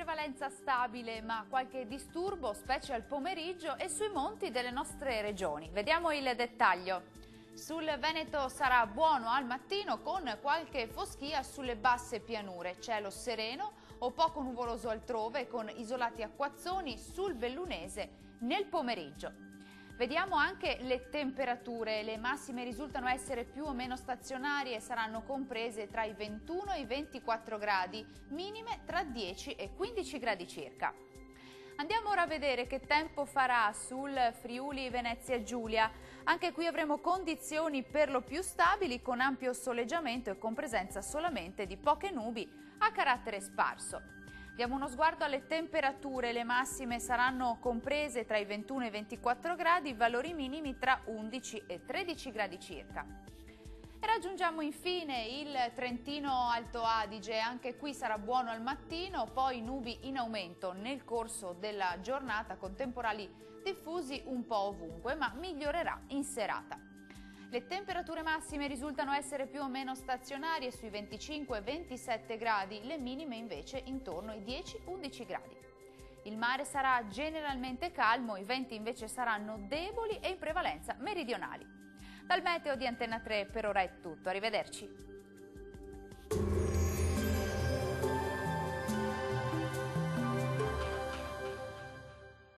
prevalenza stabile, ma qualche disturbo, specie al pomeriggio e sui monti delle nostre regioni. Vediamo il dettaglio. Sul Veneto sarà buono al mattino con qualche foschia sulle basse pianure, cielo sereno o poco nuvoloso altrove con isolati acquazzoni sul Bellunese nel pomeriggio. Vediamo anche le temperature, le massime risultano essere più o meno stazionarie e saranno comprese tra i 21 e i 24 gradi, minime tra 10 e 15 gradi circa. Andiamo ora a vedere che tempo farà sul Friuli Venezia Giulia. Anche qui avremo condizioni per lo più stabili con ampio soleggiamento e con presenza solamente di poche nubi a carattere sparso. Diamo uno sguardo alle temperature, le massime saranno comprese tra i 21 e i 24 gradi, valori minimi tra 11 e 13 gradi circa. E raggiungiamo infine il Trentino Alto Adige, anche qui sarà buono al mattino, poi nubi in aumento nel corso della giornata con temporali diffusi un po' ovunque, ma migliorerà in serata. Le temperature massime risultano essere più o meno stazionarie sui 25-27 gradi, le minime invece intorno ai 10-11 gradi. Il mare sarà generalmente calmo, i venti invece saranno deboli e in prevalenza meridionali. Dal meteo di Antenna 3 per ora è tutto, arrivederci.